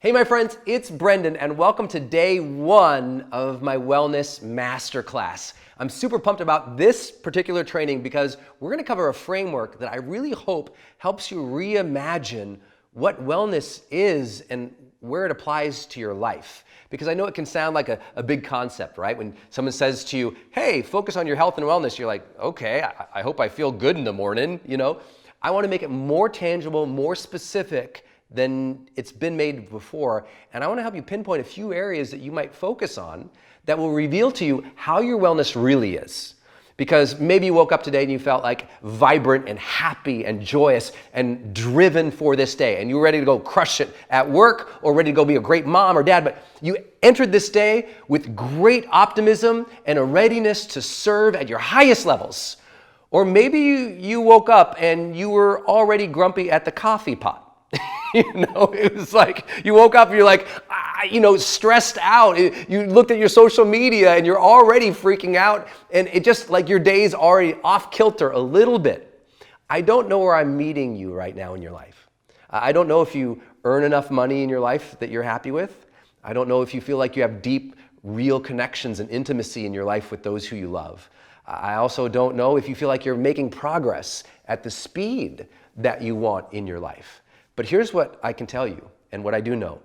Hey my friends, it's Brendon and welcome to day one of my Wellness Masterclass. I'm super pumped about this particular training because we're going to cover a framework that I really hope helps you reimagine what wellness is and where it applies to your life. Because I know it can sound like a big concept, right? When someone says to you, hey, focus on your health and wellness, you're like, okay, I hope I feel good in the morning, you know? I want to make it more tangible, more specific than it's been made before. And I want to help you pinpoint a few areas that you might focus on that will reveal to you how your wellness really is. Because maybe you woke up today and you felt like vibrant and happy and joyous and driven for this day. And you were ready to go crush it at work or ready to go be a great mom or dad. But you entered this day with great optimism and a readiness to serve at your highest levels. Or maybe you woke up and you were already grumpy at the coffee pot. It was like you woke up and you're like, stressed out. You looked at your social media and you're already freaking out. And it just like your day's already off kilter a little bit. I don't know where I'm meeting you right now in your life. I don't know if you earn enough money in your life that you're happy with. I don't know if you feel like you have deep, real connections and intimacy in your life with those who you love. I also don't know if you feel like you're making progress at the speed that you want in your life. But here's what I can tell you, and what I do know.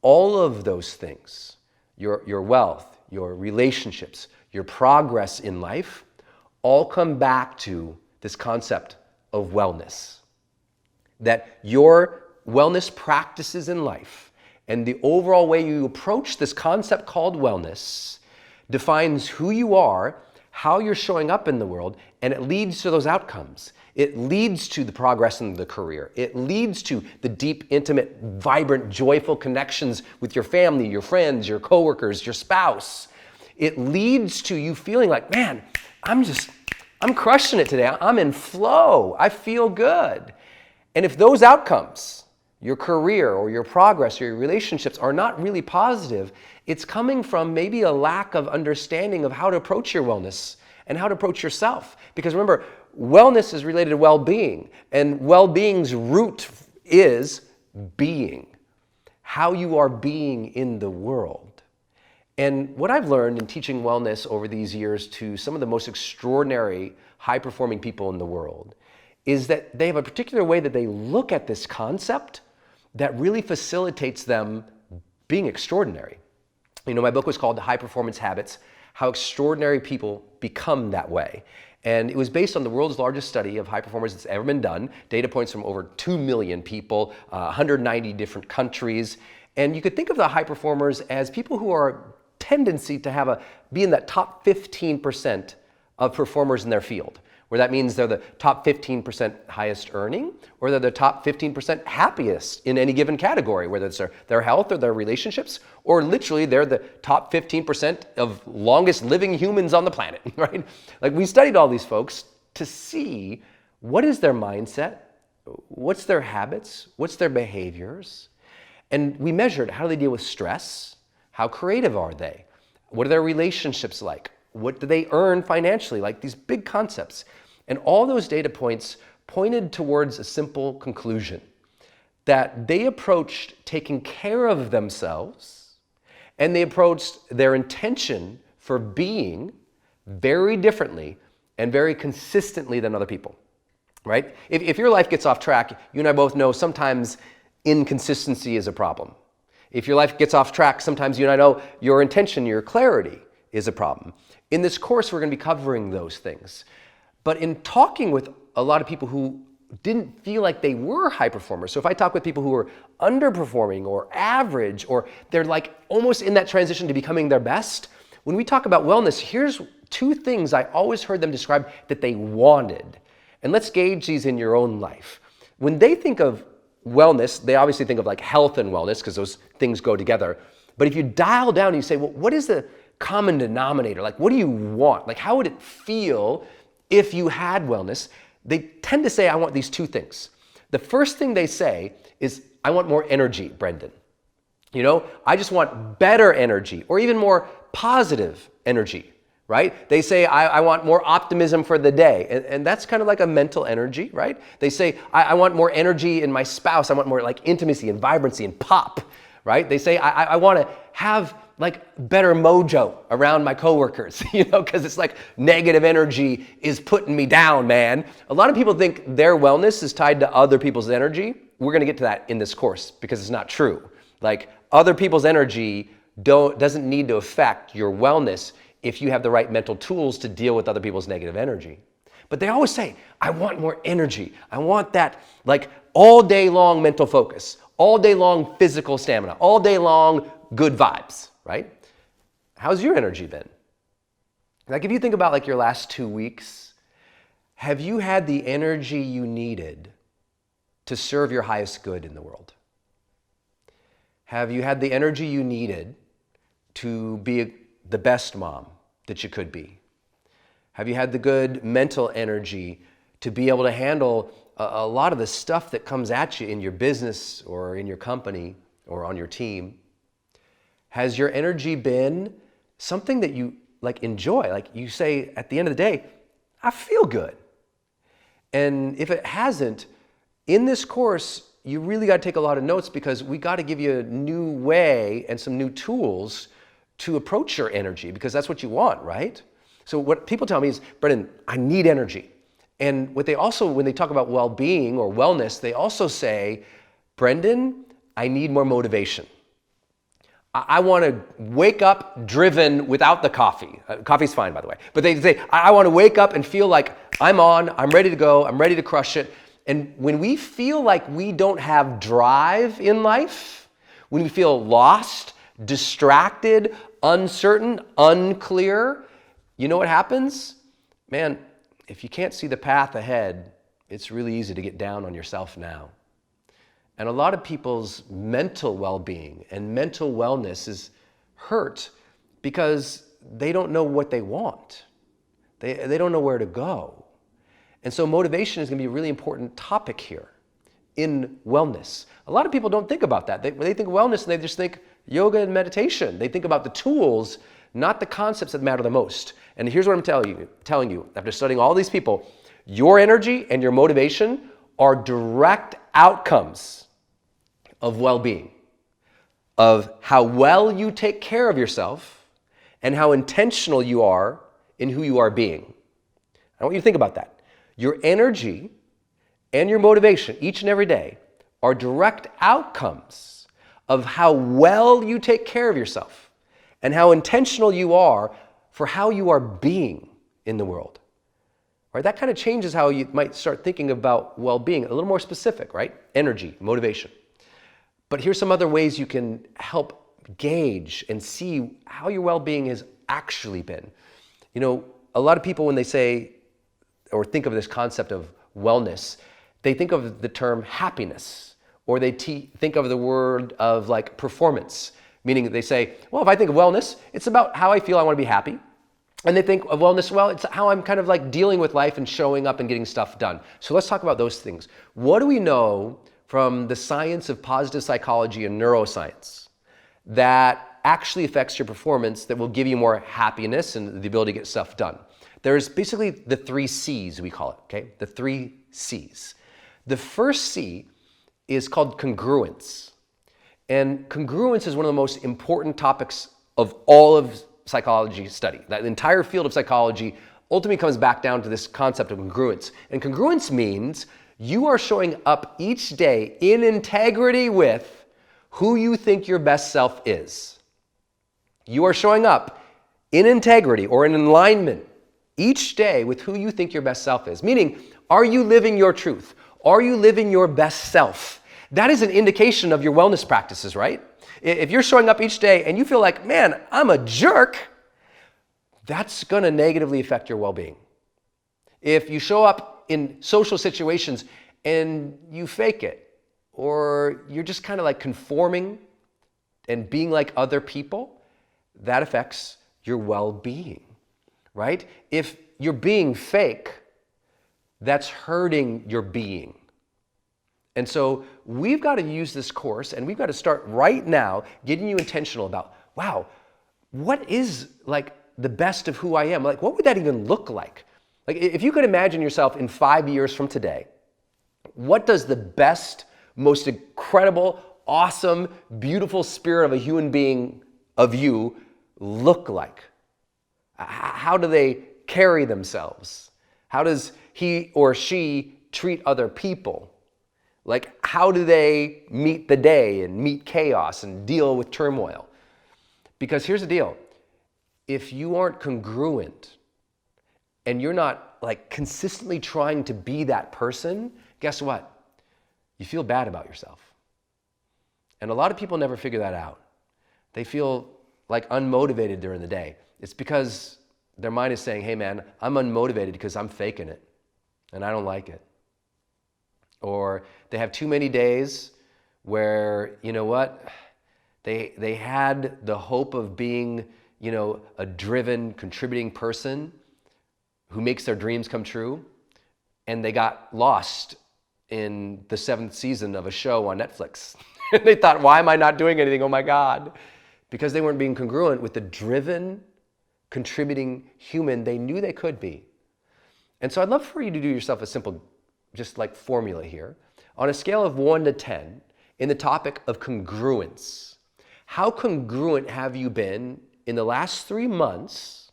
All of those things, your wealth, your relationships, your progress in life, all come back to this concept of wellness. That your wellness practices in life and the overall way you approach this concept called wellness defines who you are, how you're showing up in the world, and it leads to those outcomes. It leads to the progress in the career. It leads to the deep, intimate, vibrant, joyful connections with your family, your friends, your coworkers, your spouse. It leads to you feeling like, man, I'm crushing it today. I'm in flow. I feel good. And if those outcomes, your career or your progress or your relationships are not really positive, it's coming from maybe a lack of understanding of how to approach your wellness and how to approach yourself. Because remember, wellness is related to well-being, and well-being's root is being, how you are being in the world. And what I've learned in teaching wellness over these years to some of the most extraordinary, high-performing people in the world is that they have a particular way that they look at this concept that really facilitates them being extraordinary. My book was called The High Performance Habits, How Extraordinary People Become That Way. And it was based on the world's largest study of high performers that's ever been done, data points from over 2 million people, 190 different countries. And you could think of the high performers as people who are tendency to be in that top 15% of performers in their field, where that means they're the top 15% highest earning, or they're the top 15% happiest in any given category, whether it's their health or their relationships, or literally they're the top 15% of longest living humans on the planet, right? Like we studied all these folks to see what is their mindset, what's their habits, what's their behaviors, and we measured how do they deal with stress, how creative are they, what are their relationships like, what do they earn financially, like these big concepts. And all those data points pointed towards a simple conclusion, that they approached taking care of themselves and they approached their intention for being very differently and very consistently than other people, right? If your life gets off track, you and I both know sometimes inconsistency is a problem. If your life gets off track, sometimes you and I know your intention, your clarity is a problem. In this course, we're going to be covering those things. But in talking with a lot of people who didn't feel like they were high performers, so if I talk with people who are underperforming or average, or they're like almost in that transition to becoming their best, when we talk about wellness, here's two things I always heard them describe that they wanted. And let's gauge these in your own life. When they think of wellness, they obviously think of like health and wellness because those things go together. But if you dial down and you say, well, what is the common denominator? Like, what do you want? Like, how would it feel if you had wellness? They tend to say, I want these two things. The first thing they say is, I want more energy, Brendon. I just want better energy or even more positive energy, right? They say, I want more optimism for the day. And that's kind of like a mental energy, right? They say, I want more energy in my spouse. I want more like intimacy and vibrancy and pop, right? They say, I want to have like better mojo around my coworkers, because it's like negative energy is putting me down, man. A lot of people think their wellness is tied to other people's energy. We're going to get to that in this course because it's not true. Like other people's energy doesn't need to affect your wellness if you have the right mental tools to deal with other people's negative energy. But they always say, I want more energy. I want that like all day long mental focus, all day long physical stamina, all day long good vibes, right? How's your energy been? Like if you think about like your last 2 weeks, have you had the energy you needed to serve your highest good in the world? Have you had the energy you needed to be the best mom that you could be? Have you had the good mental energy to be able to handle a lot of the stuff that comes at you in your business or in your company or on your team? Has your energy been something that you like enjoy? Like you say at the end of the day, I feel good. And if it hasn't, in this course, you really got to take a lot of notes because we got to give you a new way and some new tools to approach your energy because that's what you want, right? So what people tell me is, Brendon, I need energy. And what they also, when they talk about well-being or wellness, they also say, Brendon, I need more motivation. I want to wake up driven without the coffee. Coffee's fine, by the way. But they say, I want to wake up and feel like I'm ready to go, I'm ready to crush it. And when we feel like we don't have drive in life, when we feel lost, distracted, uncertain, unclear, you know what happens? Man, if you can't see the path ahead, it's really easy to get down on yourself now. And a lot of people's mental well-being and mental wellness is hurt because they don't know what they want. They don't know where to go. And so motivation is going to be a really important topic here in wellness. A lot of people don't think about that. When they think of wellness, they just think yoga and meditation. They think about the tools, not the concepts that matter the most. And here's what I'm telling you, after studying all these people, your energy and your motivation are direct outcomes of well-being, of how well you take care of yourself and how intentional you are in who you are being. I want you to think about that. Your energy and your motivation each and every day are direct outcomes of how well you take care of yourself and how intentional you are for how you are being in the world. Right? That kind of changes how you might start thinking about well-being, a little more specific, right? Energy, motivation. But here's some other ways you can help gauge and see how your well-being has actually been. A lot of people when they say or think of this concept of wellness, they think of the term happiness, or they think of the word of like performance, meaning they say, well, if I think of wellness, it's about how I feel I want to be happy. And they think of wellness, well, it's how I'm kind of like dealing with life and showing up and getting stuff done. So let's talk about those things. What do we know from the science of positive psychology and neuroscience that actually affects your performance that will give you more happiness and the ability to get stuff done? There's basically the 3 C's, we call it, okay? The 3 C's. The first C is called congruence. And congruence is one of the most important topics of all of psychology study. That entire field of psychology ultimately comes back down to this concept of congruence. And congruence means you are showing up each day in integrity with who you think your best self is. You are showing up in integrity or in alignment each day with who you think your best self is. Meaning, are you living your truth? Are you living your best self? That is an indication of your wellness practices, right? If you're showing up each day and you feel like, man, I'm a jerk, that's going to negatively affect your well-being. If you show up in social situations and you fake it, or you're just kind of like conforming and being like other people, that affects your well-being, right? If you're being fake, that's hurting your being. And so we've got to use this course and we've got to start right now getting you intentional about, wow, what is like the best of who I am? Like, what would that even look like? Like, if you could imagine yourself in 5 years from today, what does the best, most incredible, awesome, beautiful spirit of a human being of you look like? How do they carry themselves? How does he or she treat other people? Like, how do they meet the day and meet chaos and deal with turmoil? Because here's the deal. If you aren't congruent and you're not like consistently trying to be that person, guess what? You feel bad about yourself. And a lot of people never figure that out. They feel like unmotivated during the day. It's because their mind is saying, hey man, I'm unmotivated because I'm faking it and I don't like it. Or they have too many days where, you know what, they had the hope of being, you know, a driven, contributing person who makes their dreams come true, and they got lost in the 7th season of a show on Netflix. And they thought, why am I not doing anything? Oh my God. Because they weren't being congruent with the driven, contributing human they knew they could be. And so I'd love for you to do yourself a simple, just like formula here. On a scale of 1 to 10, in the topic of congruence, how congruent have you been in the last 3 months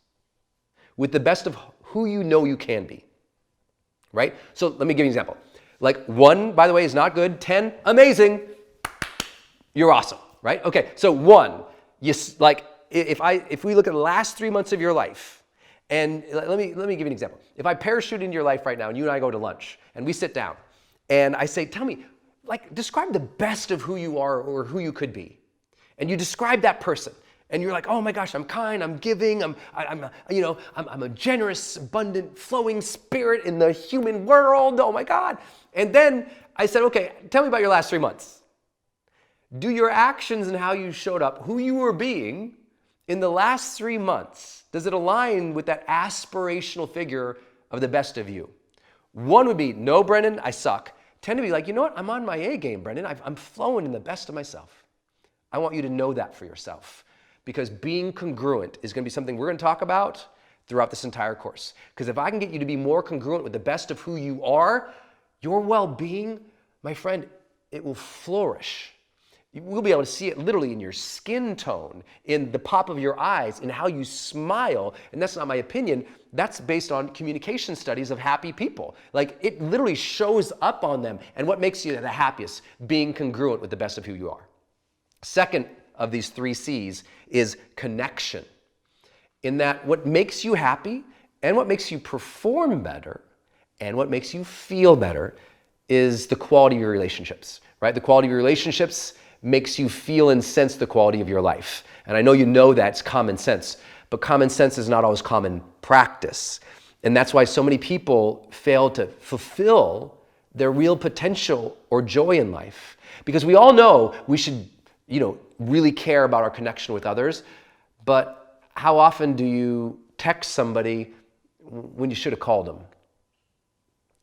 with the best of who you know you can be? Right? So let me give you an example. Like 1, by the way, is not good. 10, amazing. You're awesome, right? Okay, so 1, like if we look at the last 3 months of your life, and let me give you an example. If I parachute into your life right now and you and I go to lunch and we sit down and I say, tell me, like describe the best of who you are or who you could be. And you describe that person and you're like, oh my gosh, I'm kind, I'm giving, I'm a generous, abundant, flowing spirit in the human world. Oh my God. And then I said, okay, tell me about your last 3 months. Do your actions and how you showed up, who you were being in the last 3 months, does it align with that aspirational figure of the best of you? 1 would be, no, Brendon, I suck. 10 to be like, you know what? I'm on my A game, Brendon. I'm flowing in the best of myself. I want you to know that for yourself, because being congruent is going to be something we're going to talk about throughout this entire course. Because if I can get you to be more congruent with the best of who you are, your well-being, my friend, it will flourish. We'll be able to see it literally in your skin tone, in the pop of your eyes, in how you smile. And that's not my opinion. That's based on communication studies of happy people. Like it literally shows up on them. And what makes you the happiest? Being congruent with the best of who you are. Second of these 3 C's is connection. In that what makes you happy and what makes you perform better and what makes you feel better is the quality of your relationships, right? The quality of your relationships makes you feel and sense the quality of your life. And I know you know that's common sense, but common sense is not always common practice. And that's why so many people fail to fulfill their real potential or joy in life. Because we all know we should, really care about our connection with others, but how often do you text somebody when you should have called them?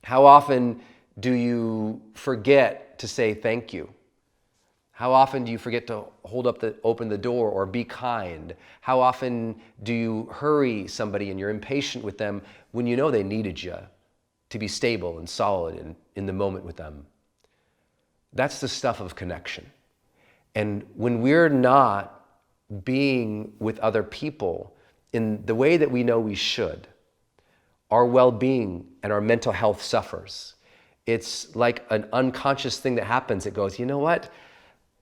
How often do you forget to say thank you? How often do you forget to open the door or be kind? How often do you hurry somebody and you're impatient with them when you know they needed you to be stable and solid and in the moment with them? That's the stuff of connection. And when we're not being with other people in the way that we know we should, our well-being and our mental health suffers. It's like an unconscious thing that happens. It goes, you know what?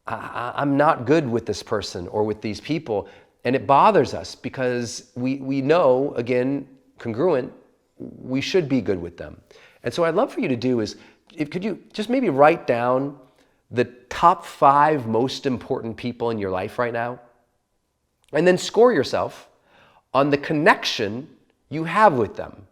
I'm not good with this person or with these people. And it bothers us because we know, again, congruent, we should be good with them. And so what I'd love for you to do is, could you just maybe write down the top 5 most important people in your life right now? And then score yourself on the connection you have with them.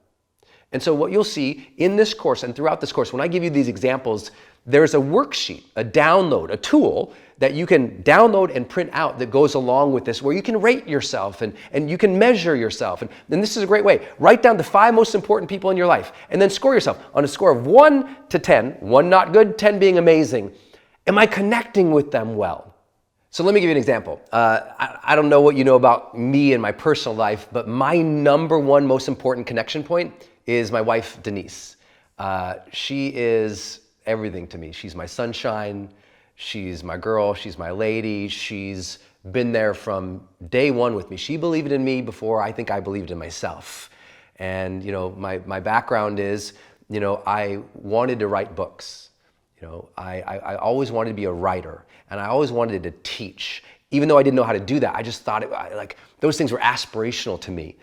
And so what you'll see in this course and throughout this course, when I give you these examples, there's a worksheet, a download, a tool that you can download and print out that goes along with this, where you can rate yourself and you can measure yourself. And this is a great way. Write down the 5 most important people in your life and then score yourself on a score of 1 to 10, 1 not good, 10 being amazing. Am I connecting with them well? So let me give you an example. I don't know what you know about me and my personal life, but my number 1 most important connection point is my wife, Denise. She is everything to me. She's my sunshine. She's my girl, she's my lady, she's been there from day one with me. She believed in me before I think I believed in myself. And my background is, I wanted to write books. I always wanted to be a writer, and I always wanted to teach. Even though I didn't know how to do that, I just thought those things were aspirational to me.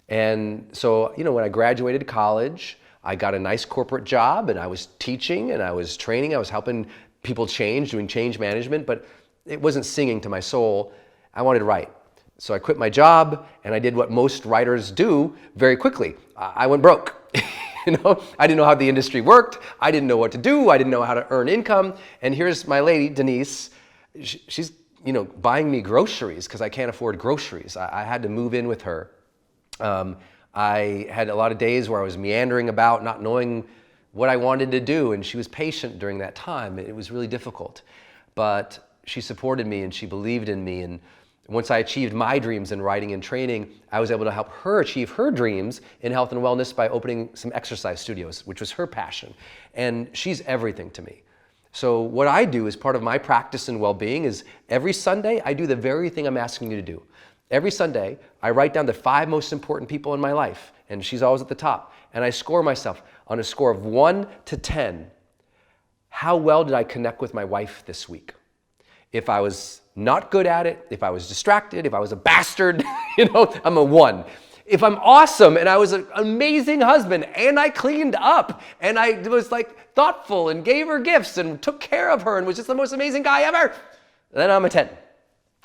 And so, when I graduated college, I got a nice corporate job, and I was teaching and I was training. I was helping people change, doing change management, but it wasn't singing to my soul. I wanted to write. So I quit my job and I did what most writers do very quickly. I went broke. I didn't know how the industry worked. I didn't know what to do. I didn't know how to earn income. And here's my lady, Denise. She's buying me groceries because I can't afford groceries. I had to move in with her. I had a lot of days where I was meandering about, not knowing what I wanted to do, and she was patient during that time. It was really difficult, but she supported me and she believed in me. And once I achieved my dreams in writing and training, I was able to help her achieve her dreams in health and wellness by opening some exercise studios, which was her passion. And she's everything to me. So what I do as part of my practice in well-being is every Sunday, I do the very thing I'm asking you to do. Every Sunday, I write down the 5 most important people in my life, and she's always at the top. And I score myself on a score of 1 to 10. How well did I connect with my wife this week? If I was not good at it, if I was distracted, if I was a bastard, I'm a 1. If I'm awesome and I was an amazing husband and I cleaned up and I was thoughtful and gave her gifts and took care of her and was just the most amazing guy ever, then I'm a 10.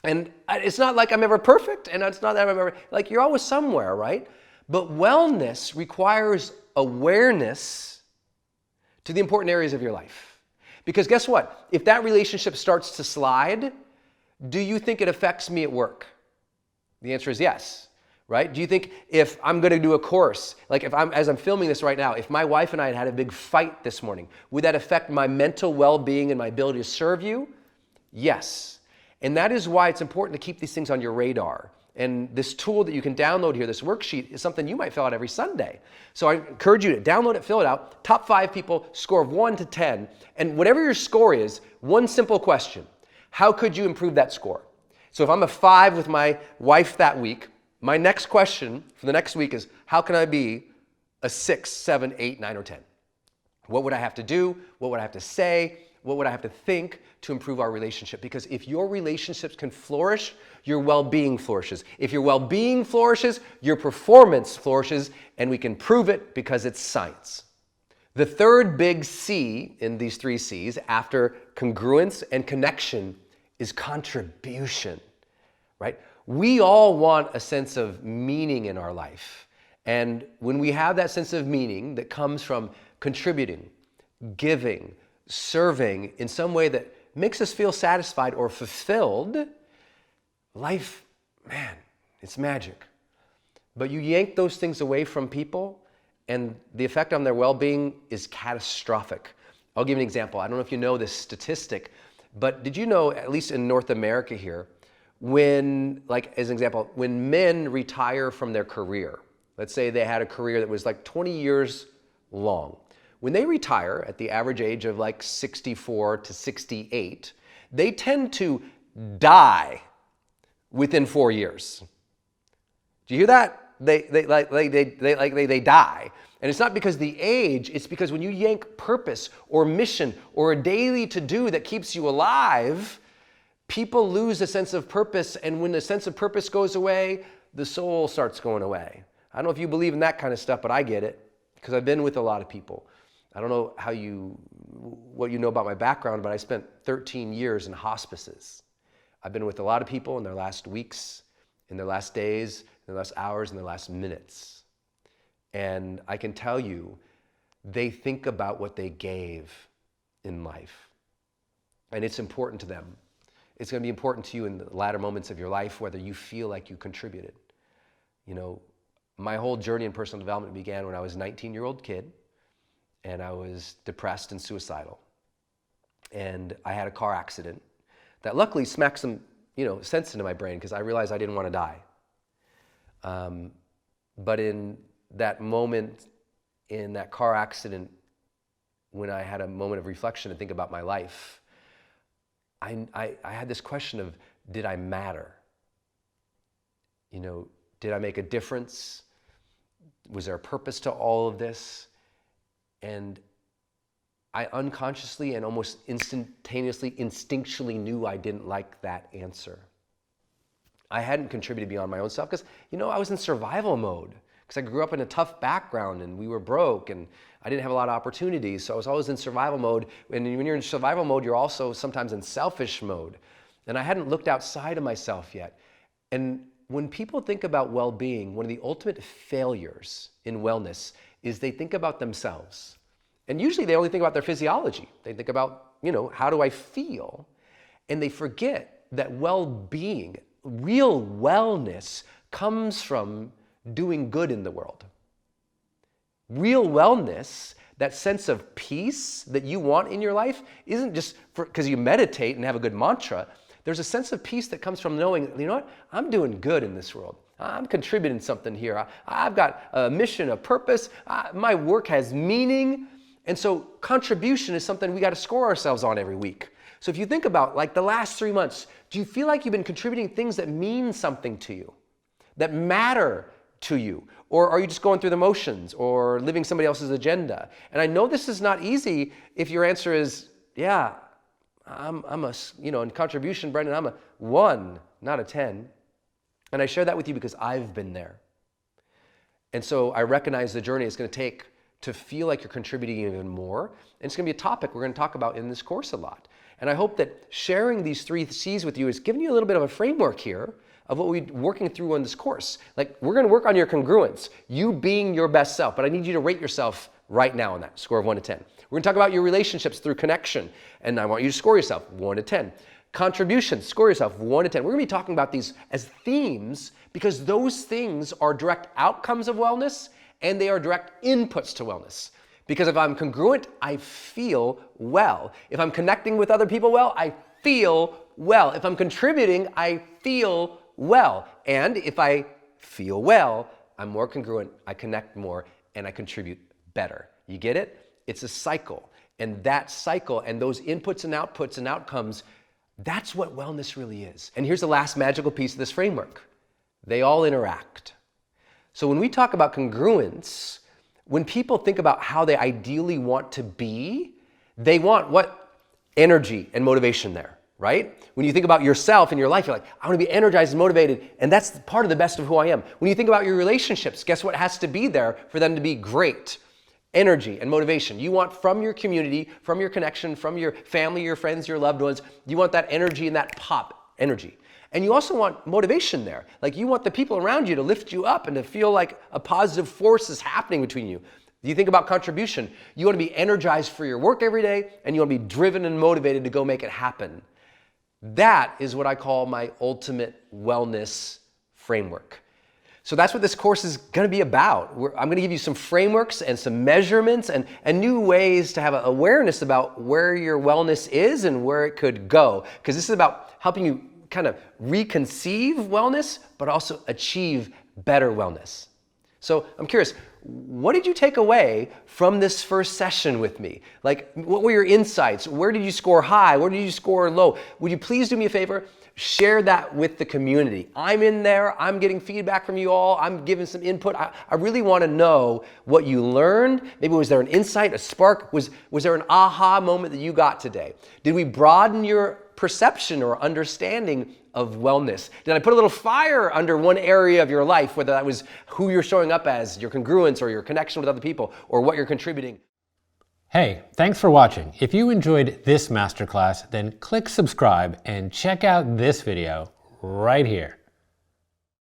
And it's not like I'm ever perfect, and it's not that I'm ever, you're always somewhere, right? But wellness requires awareness to the important areas of your life. Because guess what? If that relationship starts to slide, do you think it affects me at work? The answer is yes, right? Do you think if I'm going to do a course, as I'm filming this right now, if my wife and I had a big fight this morning, would that affect my mental well-being and my ability to serve you? Yes. And that is why it's important to keep these things on your radar. And this tool that you can download here, this worksheet, is something you might fill out every Sunday. So I encourage you to download it, fill it out. Top 5 people, score of 1 to 10. And whatever your score is, one simple question. How could you improve that score? So if I'm a 5 with my wife that week, my next question for the next week is, how can I be a 6, 7, 8, 9, or 10? What would I have to do? What would I have to say? What would I have to think to improve our relationship? Because if your relationships can flourish, your well-being flourishes. If your well-being flourishes, your performance flourishes, and we can prove it because it's science. The third big C in these 3 C's, after congruence and connection, is contribution, right? We all want a sense of meaning in our life. And when we have that sense of meaning that comes from contributing, giving, serving in some way that makes us feel satisfied or fulfilled, life, man, it's magic. But you yank those things away from people and the effect on their well-being is catastrophic. I'll give you an example. I don't know if you know this statistic, but did you know, at least in North America here, when, as an example, when men retire from their career, let's say they had a career that was 20 years long, when they retire at the average age of 64 to 68, they tend to die within 4 years. Do you hear that? They die. And it's not because the age, it's because when you yank purpose or mission or a daily to-do that keeps you alive, people lose a sense of purpose, and when the sense of purpose goes away, the soul starts going away. I don't know if you believe in that kind of stuff, but I get it because I've been with a lot of people. I don't know what you know about my background, but I spent 13 years in hospices. I've been with a lot of people in their last weeks, in their last days, in their last hours, in their last minutes. And I can tell you, they think about what they gave in life. And it's important to them. It's going to be important to you in the latter moments of your life, whether you feel like you contributed. My whole journey in personal development began when I was a 19-year-old kid. And I was depressed and suicidal. And I had a car accident that luckily smacked some, sense into my brain because I realized I didn't want to die. But in that moment, in that car accident, when I had a moment of reflection and think about my life, I had this question of, did I matter? Did I make a difference? Was there a purpose to all of this? And I unconsciously and almost instantaneously, instinctually knew I didn't like that answer. I hadn't contributed beyond my own self because, I was in survival mode because I grew up in a tough background and we were broke and I didn't have a lot of opportunities. So I was always in survival mode. And when you're in survival mode, you're also sometimes in selfish mode. And I hadn't looked outside of myself yet. And when people think about well-being, one of the ultimate failures in wellness is they think about themselves. And usually they only think about their physiology. They think about, how do I feel? And they forget that well-being, real wellness, comes from doing good in the world. Real wellness, that sense of peace that you want in your life, isn't just because you meditate and have a good mantra. There's a sense of peace that comes from knowing, what? I'm doing good in this world. I'm contributing something here. I've got a mission, a purpose. My work has meaning. And so contribution is something we got to score ourselves on every week. So if you think about like the last 3 months, do you feel like you've been contributing things that mean something to you, that matter to you? Or are you just going through the motions or living somebody else's agenda? And I know this is not easy if your answer is, yeah, I'm a, in contribution, Brendon, I'm a 1, not a 10. And I share that with you because I've been there. And so I recognize the journey it's going to take to feel like you're contributing even more. And it's going to be a topic we're going to talk about in this course a lot. And I hope that sharing these 3 C's with you is giving you a little bit of a framework here of what we're working through on this course. Like, we're going to work on your congruence, you being your best self, but I need you to rate yourself right now on that score of 1 to 10. We're going to talk about your relationships through connection, and I want you to score yourself 1 to 10. Contribution, score yourself 1 to 10. We're going to be talking about these as themes because those things are direct outcomes of wellness and they are direct inputs to wellness. Because if I'm congruent, I feel well. If I'm connecting with other people well, I feel well. If I'm contributing, I feel well. And if I feel well, I'm more congruent, I connect more, and I contribute better. You get it? It's a cycle. And that cycle and those inputs and outputs and outcomes, that's what wellness really is. And here's the last magical piece of this framework. They all interact. So when we talk about congruence, when people think about how they ideally want to be, they want what? Energy and motivation there, right? When you think about yourself in your life, you're like, I want to be energized and motivated, and that's part of the best of who I am. When you think about your relationships, guess what has to be there for them to be great? Energy and motivation. You want from your community, from your connection, from your family, your friends, your loved ones, you want that energy and that pop energy. And you also want motivation there. Like, you want the people around you to lift you up and to feel like a positive force is happening between you. You think about contribution. You want to be energized for your work every day, and you want to be driven and motivated to go make it happen. That is what I call my ultimate wellness framework. So that's what this course is going to be about. I'm going to give you some frameworks and some measurements and new ways to have an awareness about where your wellness is and where it could go. Because this is about helping you kind of reconceive wellness, but also achieve better wellness. So I'm curious, what did you take away from this first session with me? Like, what were your insights? Where did you score high? Where did you score low? Would you please do me a favor? Share that with the community. I'm in there. I'm getting feedback from you all. I'm giving some input. I really want to know what you learned. Maybe was there an insight, a spark? Was there an aha moment that you got today? Did we broaden your perception or understanding of wellness? Did I put a little fire under one area of your life, whether that was who you're showing up as, your congruence or your connection with other people, or what you're contributing? Hey, thanks for watching. If you enjoyed this masterclass, then click subscribe and check out this video right here.